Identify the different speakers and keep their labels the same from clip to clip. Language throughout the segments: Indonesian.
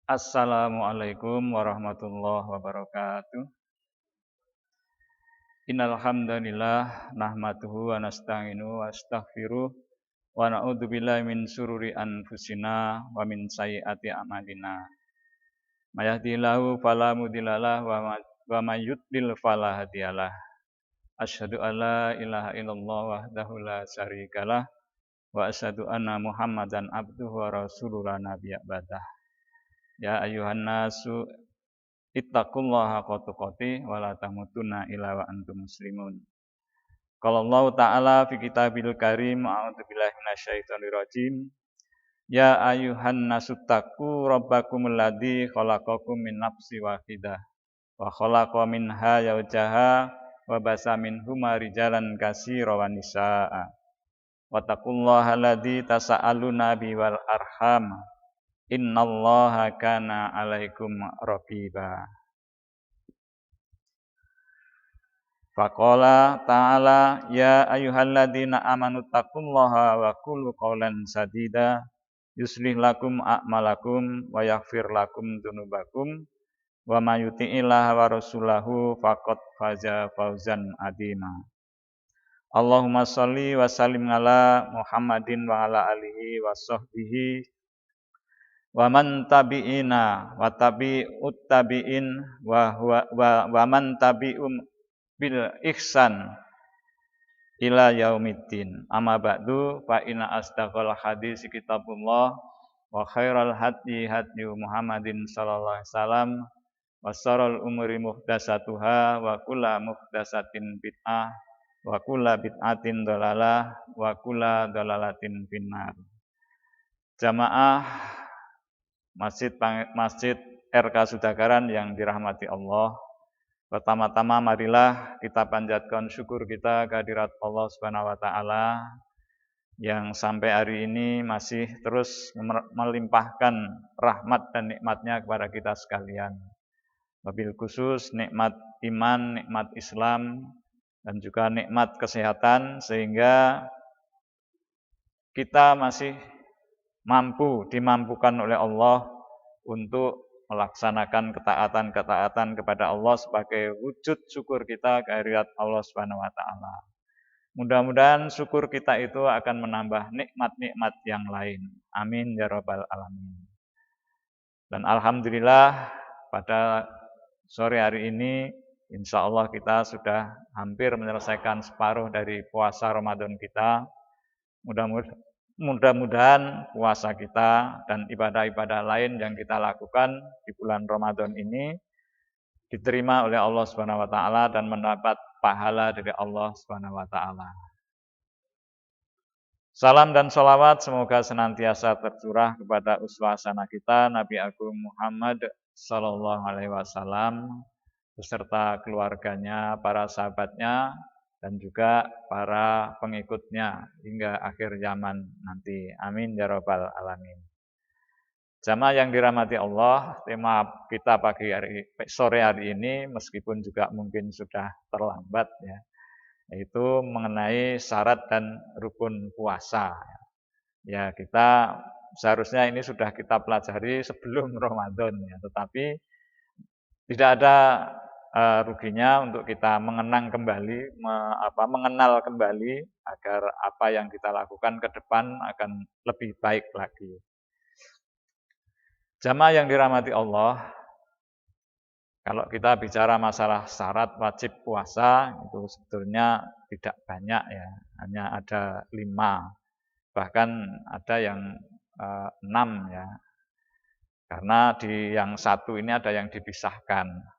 Speaker 1: Assalamualaikum warahmatullahi wabarakatuh. Innal hamdalillah nahmaduhu wa nasta'inu wa astaghfiruh wa na'udzu billahi min syururi anfusina wa min sayyiati a'malina. May yahdihillahu fala mudhillalah wa may yudlil fala hadiyalah. Asyhadu an la ilaha illallah wahdahu la syarikalah wa asyhadu anna Muhammadan abduhu wa rasuluhu la nabiyya ba'dah. Ya ayyuhan nasu ittaqullaha haqqa tuqatih wa la tamutunna illa wa antum muslimun. Qala Allah Ta'ala fi kitabil karim a'udzu billahi minasyaitonir rajim. Ya ayyuhan nasuttaqu rabbakumul ladzi khalaqakum min nafsin wahidah wa khalaqa minha zawjaha wa basa minhuma rijalan katsiran wa nisaa. Wattaqullaha alladzi tasaaluna bihi wal arham. Innallaha kana 'alaikum raqiba. Faqala ta'ala ya ayyuhalladzina amanu taqullaha wa qulu qawlan sadida yuslih lakum a'malakum wa yaghfir lakum dzunubakum wa may yuti'illaha wa rasulahu faqad faza fawzan adzima. Allahumma shalli wa sallim ala Muhammadin wa ala alihi wa sahbihi wa man tabi'ina wa tabi'ut tabi'in wa man tabi'um bil ihsan ila yaumiddin. Amma ba'du fa inna asdaqal hadis kitabullah wa khairal hadi hadi Muhammadin sallallahu alaihi wasallam wa syarrul umuri muhdatsatuha wa kullu muhdatsatin bid'ah wa kullu bid'atin dhalalah wa kullu dhalalatin finnar. Jamaah Masjid RK Sudagaran yang dirahmati Allah. Pertama-tama marilah kita panjatkan syukur kita kehadirat Allah Subhanahu wa taala yang sampai hari ini masih terus melimpahkan rahmat dan nikmatnya kepada kita sekalian. Wabil khusus nikmat iman, nikmat Islam dan juga nikmat kesehatan sehingga kita masih dimampukan oleh Allah untuk melaksanakan ketaatan-ketaatan kepada Allah sebagai wujud syukur kita kehadirat Allah Subhanahu wa taala. Mudah-mudahan syukur kita itu akan menambah nikmat-nikmat yang lain. Amin ya rabbal alamin. Dan alhamdulillah pada sore hari ini insya Allah kita sudah hampir menyelesaikan separuh dari puasa Ramadan kita. Mudah-mudahan puasa kita dan ibadah-ibadah lain yang kita lakukan di bulan Ramadan ini diterima oleh Allah Subhanahu wa taala dan mendapat pahala dari Allah Subhanahu wa taala. Salam dan sholawat semoga senantiasa tercurah kepada uswah hasanah kita Nabi Agung Muhammad sallallahu alaihi wasallam beserta keluarganya, para sahabatnya dan juga para pengikutnya hingga akhir zaman nanti. Amin ya rabbal alamin. Jamaah yang dirahmati Allah, tema kita sore hari ini meskipun juga mungkin sudah terlambat ya, yaitu mengenai syarat dan rukun puasa. Ya, kita seharusnya ini sudah kita pelajari sebelum Ramadan ya, tetapi tidak ada ruginya untuk kita mengenang kembali, mengenal kembali agar apa yang kita lakukan ke depan akan lebih baik lagi. Jamaah yang dirahmati Allah, kalau kita bicara masalah syarat wajib puasa itu sebetulnya tidak banyak ya, hanya ada 5, bahkan ada yang 6 ya. Karena di yang 1 ini ada yang dipisahkan.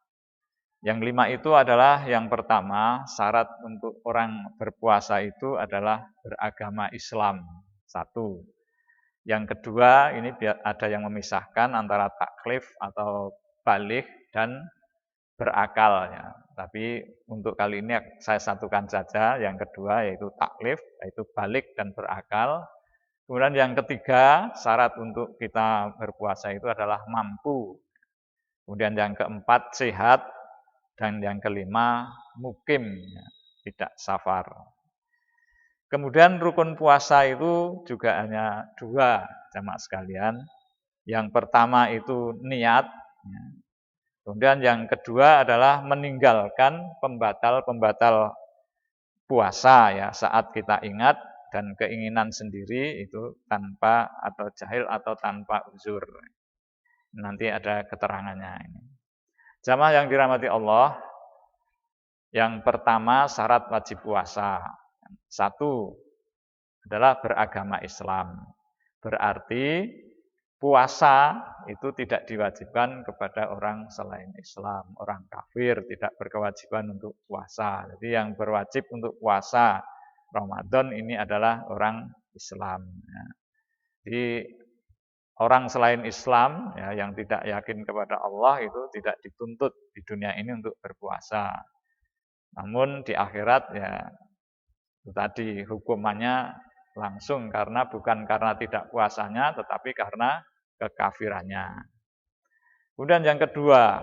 Speaker 1: Yang 5 itu adalah yang pertama, syarat untuk orang berpuasa itu adalah beragama Islam. 1. Yang kedua, ini ada yang memisahkan antara taklif atau baligh dan berakal. Ya. Tapi untuk kali ini saya satukan saja yang kedua yaitu taklif, yaitu baligh dan berakal. Kemudian yang ketiga, syarat untuk kita berpuasa itu adalah mampu. Kemudian yang keempat, sehat. Dan yang kelima, mukim, ya, tidak safar. Kemudian rukun puasa itu juga hanya 2, jamaah sekalian. Yang pertama itu niat, kemudian yang kedua adalah meninggalkan pembatal-pembatal puasa ya saat kita ingat dan keinginan sendiri itu tanpa atau jahil atau tanpa uzur. Nanti ada keterangannya ini. Jamaah yang dirahmati Allah, yang pertama syarat wajib puasa. Satu adalah beragama Islam. Berarti puasa itu tidak diwajibkan kepada orang selain Islam. Orang kafir tidak berkewajiban untuk puasa. Jadi yang berwajib untuk puasa Ramadan ini adalah orang Islam. Jadi orang selain Islam ya, yang tidak yakin kepada Allah itu tidak dituntut di dunia ini untuk berpuasa. Namun di akhirat ya itu tadi hukumannya langsung bukan karena tidak puasanya tetapi karena kekafirannya. Kemudian yang kedua,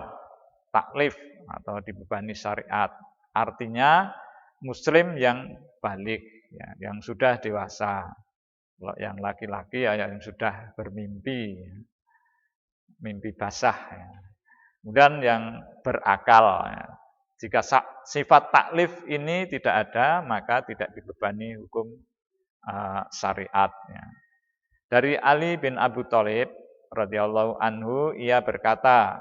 Speaker 1: taklif atau dibebani syariat. Artinya muslim yang balik ya, yang sudah dewasa. Kalau yang laki-laki ya yang sudah bermimpi, mimpi basah. Ya. Kemudian yang berakal. Ya. Jika sifat taklif ini tidak ada, maka tidak dibebani hukum syariat. Ya. Dari Ali bin Abu Thalib radhiyallahu anhu, ia berkata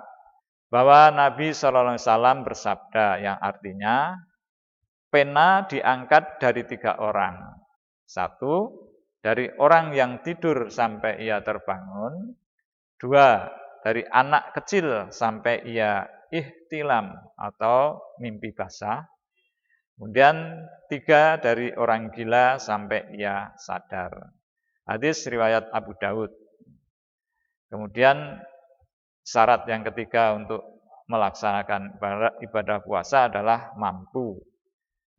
Speaker 1: bahwa Nabi SAW bersabda yang artinya pena diangkat dari 3 orang. 1, dari orang yang tidur sampai ia terbangun. 2, dari anak kecil sampai ia ihtilam atau mimpi basah. Kemudian 3, dari orang gila sampai ia sadar. Hadis riwayat Abu Daud. Kemudian syarat yang ketiga untuk melaksanakan ibadah puasa adalah mampu.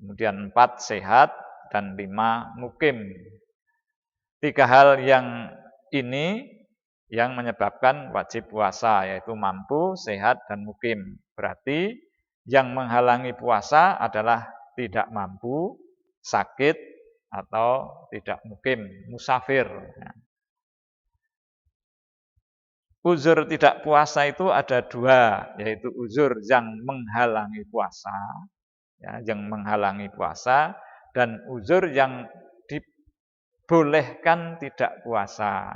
Speaker 1: Kemudian 4, sehat. Dan 5, mukim. 3 hal yang ini yang menyebabkan wajib puasa, yaitu mampu, sehat, dan mukim. Berarti yang menghalangi puasa adalah tidak mampu, sakit, atau tidak mukim, musafir. Uzur tidak puasa itu ada 2, yaitu uzur yang menghalangi puasa, ya, yang menghalangi puasa, dan uzur yang dibolehkan tidak puasa.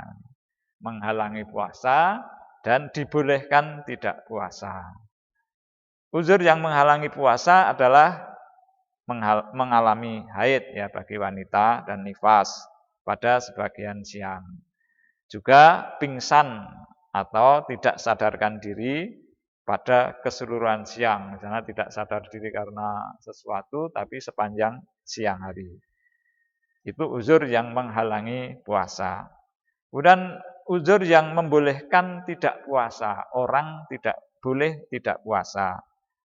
Speaker 1: Menghalangi puasa dan dibolehkan tidak puasa. Uzur yang menghalangi puasa adalah mengalami haid ya bagi wanita dan nifas pada sebagian siang. Juga pingsan atau tidak sadarkan diri pada keseluruhan siang. Misalnya tidak sadar diri karena sesuatu tapi sepanjang siang hari. Itu uzur yang menghalangi puasa. Kemudian uzur yang membolehkan tidak puasa. Orang tidak boleh tidak puasa.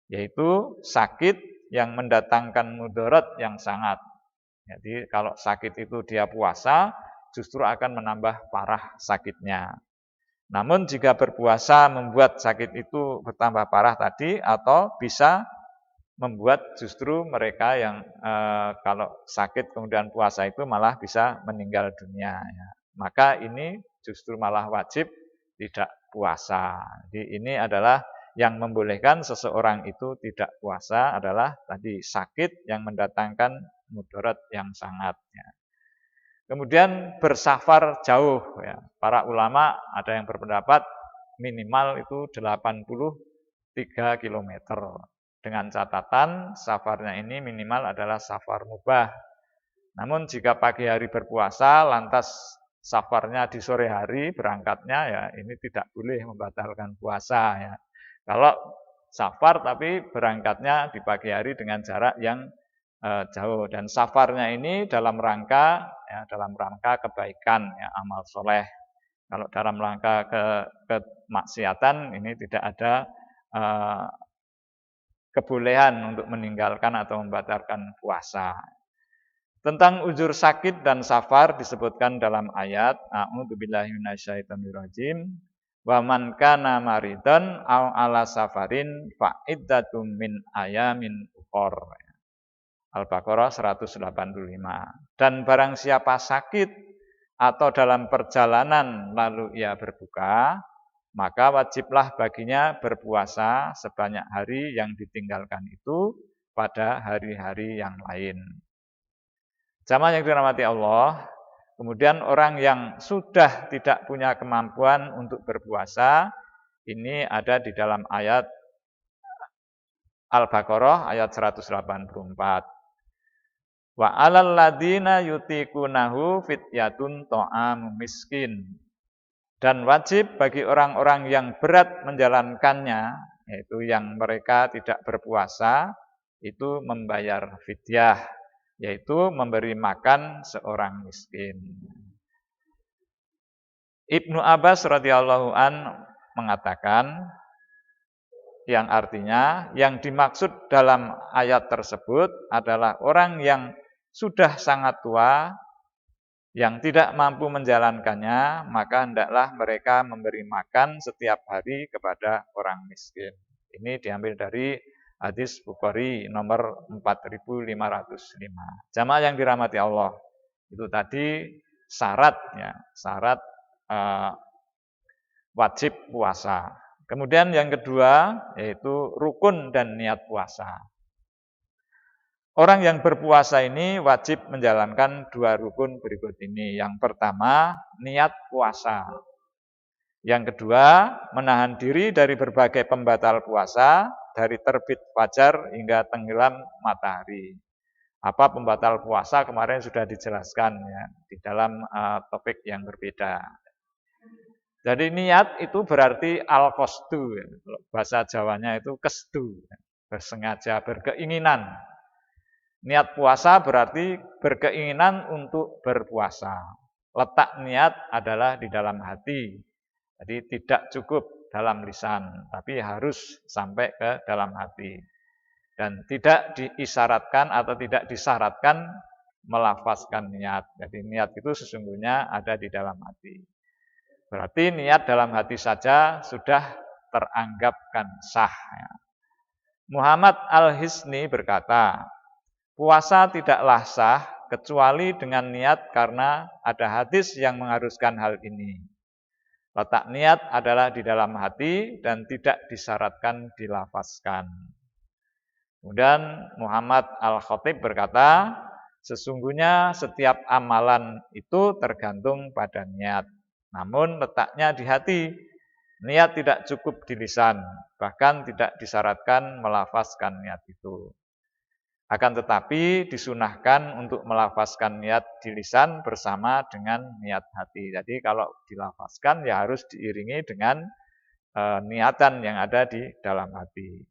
Speaker 1: Yaitu sakit yang mendatangkan mudarat yang sangat. Jadi kalau sakit itu dia puasa, justru akan menambah parah sakitnya. Namun jika berpuasa membuat sakit itu bertambah parah tadi, atau bisa membuat justru mereka yang kalau sakit kemudian puasa itu malah bisa meninggal dunia. Ya. Maka ini justru malah wajib tidak puasa. Jadi ini adalah yang membolehkan seseorang itu tidak puasa adalah tadi sakit yang mendatangkan mudarat yang sangat. Ya. Kemudian bersafar jauh. Ya. Para ulama ada yang berpendapat minimal itu 83 km. Dengan catatan safarnya ini minimal adalah safar mubah. Namun jika pagi hari berpuasa lantas safarnya di sore hari berangkatnya ya ini tidak boleh membatalkan puasa ya. Kalau safar tapi berangkatnya di pagi hari dengan jarak yang jauh dan safarnya ini dalam rangka kebaikan ya amal soleh. Kalau dalam rangka kemaksiatan ini tidak ada kebolehan untuk meninggalkan atau membatalkan puasa. Tentang uzur sakit dan safar disebutkan dalam ayat A'udzubillahi minasyaitonirrajim wa man kana maridan aw ala safarin fa iddatum min ayamin ukhor. Al-Baqarah 185. Dan barang siapa sakit atau dalam perjalanan lalu ia berbuka, maka wajiblah baginya berpuasa sebanyak hari yang ditinggalkan itu pada hari-hari yang lain. Jamaah yang dirahmati Allah, kemudian orang yang sudah tidak punya kemampuan untuk berpuasa, ini ada di dalam ayat Al-Baqarah ayat 184. Wa 'alal ladzina yutiqunahu fidyatun ta'am miskin. Dan wajib bagi orang-orang yang berat menjalankannya, yaitu yang mereka tidak berpuasa, itu membayar fidyah, yaitu memberi makan seorang miskin. Ibnu Abbas radhiyallahu an mengatakan, yang artinya yang dimaksud dalam ayat tersebut adalah orang yang sudah sangat tua, yang tidak mampu menjalankannya, maka hendaklah mereka memberi makan setiap hari kepada orang miskin. Ini diambil dari hadis Bukhari nomor 4505. Jamaah yang dirahmati Allah, itu tadi syaratnya, syarat wajib puasa. Kemudian yang kedua yaitu rukun dan niat puasa. Orang yang berpuasa ini wajib menjalankan dua rukun berikut ini. Yang pertama, niat puasa. Yang kedua, menahan diri dari berbagai pembatal puasa, dari terbit fajar hingga tenggelam matahari. Apa pembatal puasa kemarin sudah dijelaskan ya di dalam topik yang berbeda. Jadi niat itu berarti al-qasdu, ya. Bahasa Jawanya itu kesdu, ya. Bersengaja, berkeinginan. Niat puasa berarti berkeinginan untuk berpuasa. Letak niat adalah di dalam hati. Jadi tidak cukup dalam lisan, tapi harus sampai ke dalam hati. Dan tidak diisyaratkan atau tidak disyaratkan melafazkan niat. Jadi niat itu sesungguhnya ada di dalam hati. Berarti niat dalam hati saja sudah teranggapkan sah. Muhammad Al-Hisni berkata, puasa tidaklah sah kecuali dengan niat karena ada hadis yang mengharuskan hal ini. Letak niat adalah di dalam hati dan tidak disyaratkan dilafazkan. Kemudian Muhammad Al-Khatib berkata, sesungguhnya setiap amalan itu tergantung pada niat. Namun letaknya di hati. Niat tidak cukup di lisan, bahkan tidak disyaratkan melafazkan niat itu. Akan tetapi disunahkan untuk melafazkan niat di lisan bersama dengan niat hati. Jadi kalau dilafazkan ya harus diiringi dengan niatan yang ada di dalam hati.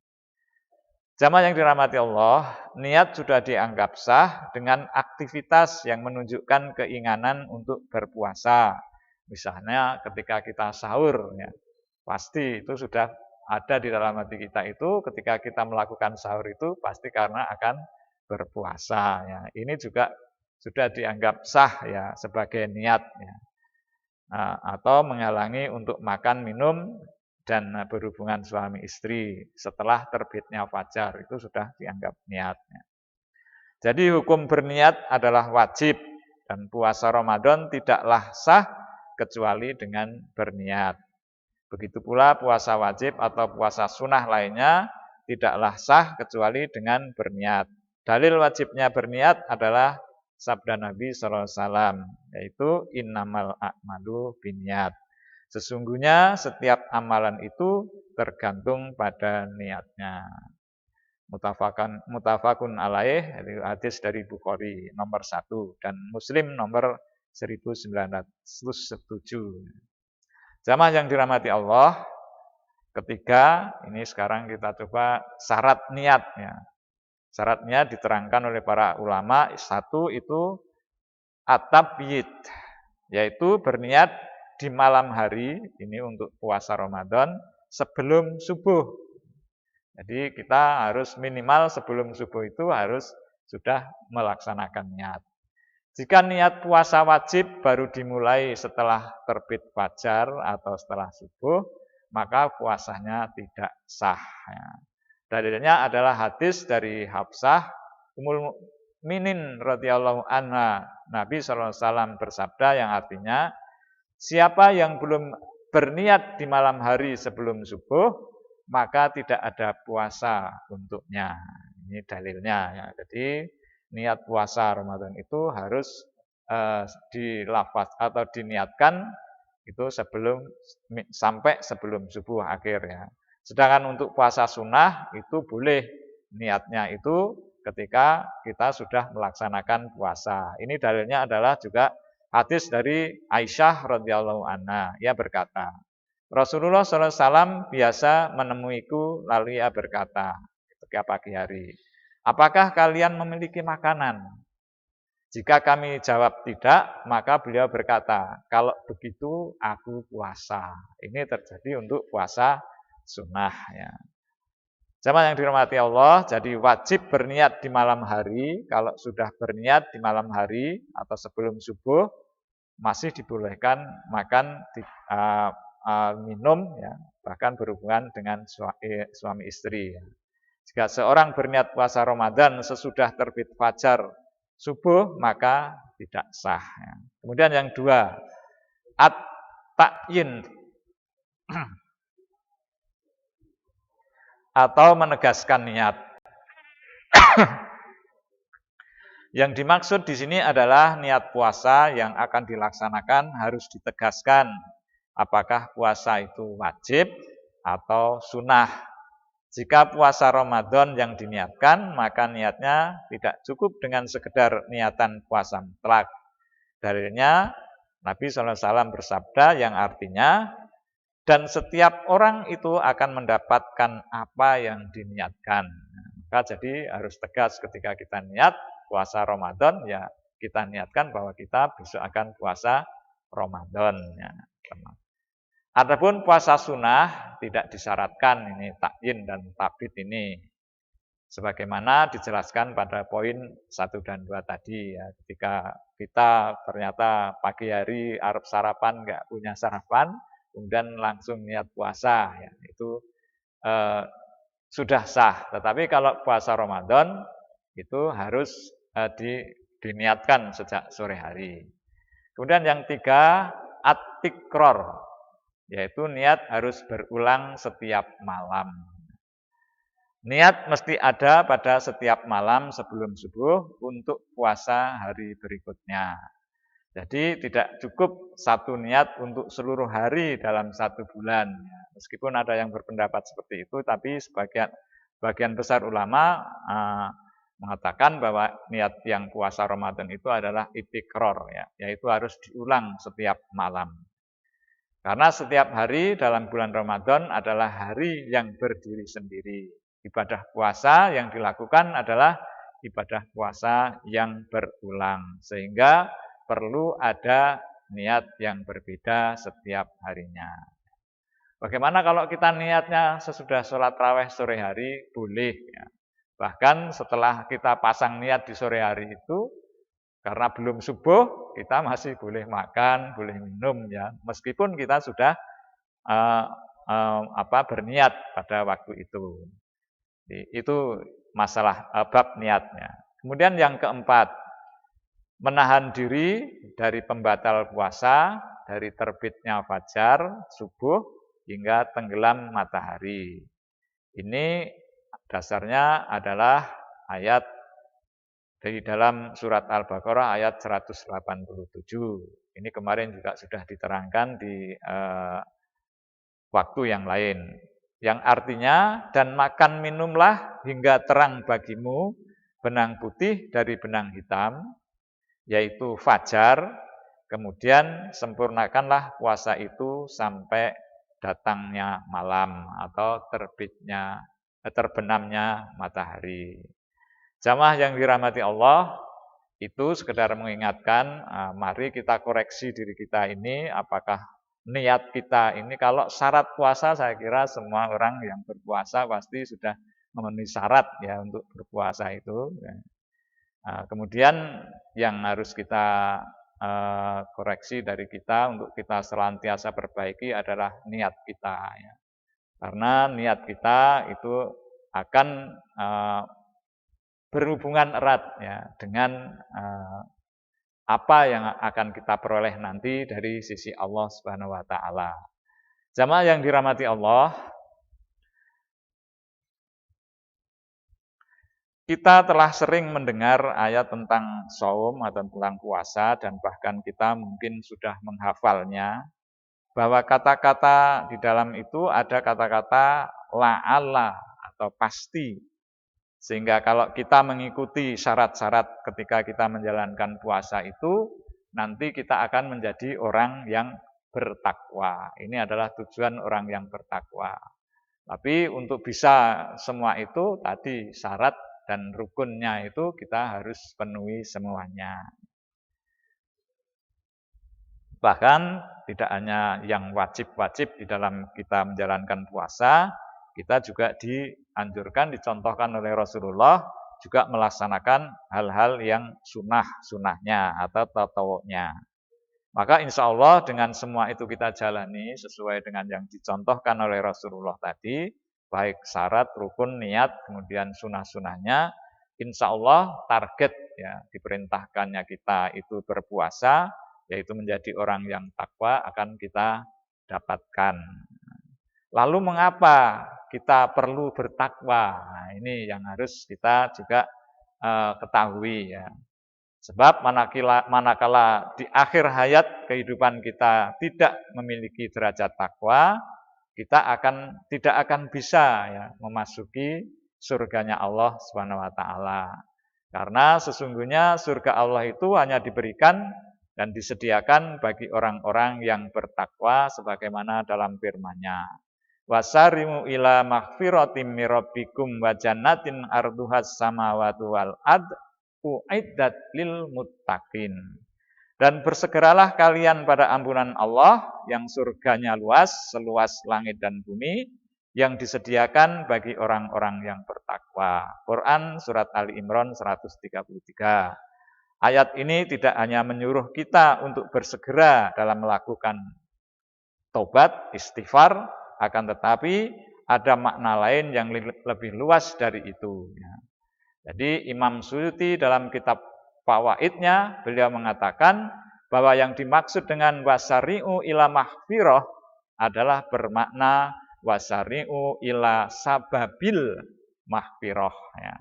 Speaker 1: Jamaah yang dirahmati Allah, niat sudah dianggap sah dengan aktivitas yang menunjukkan keinginan untuk berpuasa. Misalnya ketika kita sahur, ya, pasti itu sudah ada di dalam hati kita itu. Ketika kita melakukan sahur itu pasti karena akan berpuasa. Ya. Ini juga sudah dianggap sah ya sebagai niat. Ya. Atau menghalangi untuk makan, minum, dan berhubungan suami istri setelah terbitnya fajar, itu sudah dianggap niatnya. Jadi hukum berniat adalah wajib dan puasa Ramadan tidaklah sah kecuali dengan berniat. Begitu pula puasa wajib atau puasa sunnah lainnya tidaklah sah kecuali dengan berniat. Dalil wajibnya berniat adalah sabda Nabi SAW, yaitu innamal a'malu binniyat. Sesungguhnya setiap amalan itu tergantung pada niatnya. Mutafakun alaih, hadis dari Bukhari nomor 1 dan Muslim nomor 1907. Jamaah yang dirahmati Allah, ketiga, ini sekarang kita coba syarat niatnya. Syarat niat diterangkan oleh para ulama, satu itu at-tabyid, yaitu berniat di malam hari, ini untuk puasa Ramadan, sebelum subuh. Jadi kita harus minimal sebelum subuh itu harus sudah melaksanakan niat. Jika niat puasa wajib baru dimulai setelah terbit fajar atau setelah subuh, maka puasanya tidak sah. Dalilnya adalah hadis dari Hafsah Minin radhiyallahu anha, Nabi SAW bersabda yang artinya, siapa yang belum berniat di malam hari sebelum subuh, maka tidak ada puasa untuknya. Ini dalilnya ya. Jadi niat puasa Ramadan itu harus dilafaz atau diniatkan itu sampai sebelum subuh akhir ya. Sedangkan untuk puasa sunnah itu boleh niatnya itu ketika kita sudah melaksanakan puasa. Ini dalilnya adalah juga hadis dari Aisyah radhiyallahu anha. Ia berkata, Rasulullah SAW biasa menemuiku lalu ia berkata ketika pagi hari, apakah kalian memiliki makanan? Jika kami jawab tidak, maka beliau berkata, kalau begitu aku puasa. Ini terjadi untuk puasa sunnah ya. Jamaah yang dirahmati Allah, jadi wajib berniat di malam hari. Kalau sudah berniat di malam hari atau sebelum subuh, masih dibolehkan makan, minum, ya, bahkan berhubungan dengan suami istri. Ya. Jika seorang berniat puasa Ramadan sesudah terbit fajar subuh, maka tidak sah. Ya. Kemudian yang dua, at-ta'yin atau menegaskan niat. Yang dimaksud di sini adalah niat puasa yang akan dilaksanakan harus ditegaskan. Apakah puasa itu wajib atau sunnah? Jika puasa Ramadan yang diniatkan, maka niatnya tidak cukup dengan sekedar niatan puasa mutlak. Dalilnya, Nabi SAW bersabda yang artinya, dan setiap orang itu akan mendapatkan apa yang diniatkan. Maka jadi harus tegas ketika kita niat puasa Ramadan, ya kita niatkan bahwa kita besok akan puasa Ramadan. Ya. Adapun puasa sunnah tidak disyaratkan ini takyin dan tabid ini. Sebagaimana dijelaskan pada poin 1 dan 2 tadi ya. Ketika kita ternyata pagi hari arep sarapan enggak punya sarapan, kemudian langsung niat puasa ya, itu sudah sah. Tetapi kalau puasa Ramadan itu harus diniatkan sejak sore hari. Kemudian yang tiga, at-tikror, yaitu niat harus berulang setiap malam. Niat mesti ada pada setiap malam sebelum subuh untuk puasa hari berikutnya. Jadi tidak cukup satu niat untuk seluruh hari dalam satu bulan. Meskipun ada yang berpendapat seperti itu, tapi sebagian besar ulama mengatakan bahwa niat yang puasa Ramadan itu adalah itikror, ya, yaitu harus diulang setiap malam. Karena setiap hari dalam bulan Ramadan adalah hari yang berdiri sendiri. Ibadah puasa yang dilakukan adalah ibadah puasa yang berulang. Sehingga perlu ada niat yang berbeda setiap harinya. Bagaimana kalau kita niatnya sesudah sholat raweh sore hari? Boleh. Ya. Bahkan setelah kita pasang niat di sore hari itu, karena belum subuh, kita masih boleh makan, boleh minum ya, meskipun kita sudah berniat pada waktu itu. Itu masalah bab niatnya. Kemudian yang keempat, menahan diri dari pembatal puasa dari terbitnya fajar subuh hingga tenggelam matahari. Ini dasarnya adalah ayat dari dalam surat Al-Baqarah ayat 187. Ini kemarin juga sudah diterangkan di waktu yang lain. Yang artinya, dan makan minumlah hingga terang bagimu benang putih dari benang hitam, yaitu fajar, kemudian sempurnakanlah puasa itu sampai datangnya malam atau terbenamnya matahari. Jamaah yang dirahmati Allah, itu sekedar mengingatkan, mari kita koreksi diri kita ini, apakah niat kita ini, kalau syarat puasa saya kira semua orang yang berpuasa pasti sudah memenuhi syarat ya untuk berpuasa itu. Kemudian yang harus kita koreksi dari kita untuk kita senantiasa perbaiki adalah niat kita ya. Karena niat kita itu akan berhubungan erat ya dengan apa yang akan kita peroleh nanti dari sisi Allah Subhanahu wa taala. Jamaah yang dirahmati Allah, kita telah sering mendengar ayat tentang saum atau tentang puasa dan bahkan kita mungkin sudah menghafalnya, bahwa kata-kata di dalam itu ada kata-kata la'alla atau pasti. Sehingga kalau kita mengikuti syarat-syarat ketika kita menjalankan puasa itu, nanti kita akan menjadi orang yang bertakwa. Ini adalah tujuan orang yang bertakwa. Tapi untuk bisa semua itu tadi syarat dan rukunnya itu kita harus penuhi semuanya. Bahkan tidak hanya yang wajib-wajib di dalam kita menjalankan puasa, kita juga dianjurkan, dicontohkan oleh Rasulullah juga melaksanakan hal-hal yang sunnah-sunnahnya atau tatawu'nya. Maka insya Allah dengan semua itu kita jalani sesuai dengan yang dicontohkan oleh Rasulullah tadi, baik syarat, rukun, niat, kemudian sunnah-sunnahnya, insya Allah target ya diperintahkannya kita itu berpuasa, yaitu menjadi orang yang takwa akan kita dapatkan. Lalu mengapa kita perlu bertakwa? Nah, ini yang harus kita juga ketahui ya. Sebab manakala di akhir hayat kehidupan kita tidak memiliki derajat takwa, kita tidak akan bisa ya memasuki surganya Allah Subhanahu wa taala. Karena sesungguhnya surga Allah itu hanya diberikan dan disediakan bagi orang-orang yang bertakwa sebagaimana dalam firman-Nya. Wasarimu ila maghfiratim mirabbikum wa jannatin arduhas samawati wal ard uiddat lil muttaqin. Dan bersegeralah kalian pada ampunan Allah yang surganya luas, seluas langit dan bumi, yang disediakan bagi orang-orang yang bertakwa. Quran Surat Ali Imran 133. Ayat ini tidak hanya menyuruh kita untuk bersegera dalam melakukan tobat, istighfar, akan tetapi ada makna lain yang lebih luas dari itu. Jadi Imam Suyuti dalam kitab Fawaidnya beliau mengatakan bahwa yang dimaksud dengan wasari'u ila mahfirah adalah bermakna wasari'u ila sababil mahfirah. Ya.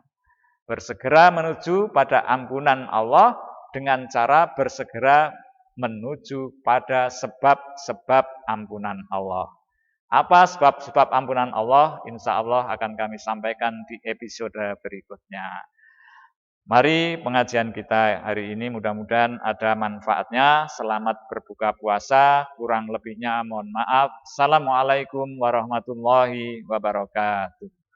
Speaker 1: Bersegera menuju pada ampunan Allah dengan cara bersegera menuju pada sebab-sebab ampunan Allah. Apa sebab-sebab ampunan Allah? Insya Allah akan kami sampaikan di episode berikutnya. Mari pengajian kita hari ini mudah-mudahan ada manfaatnya. Selamat berbuka puasa. Kurang lebihnya mohon maaf. Assalamualaikum warahmatullahi wabarakatuh.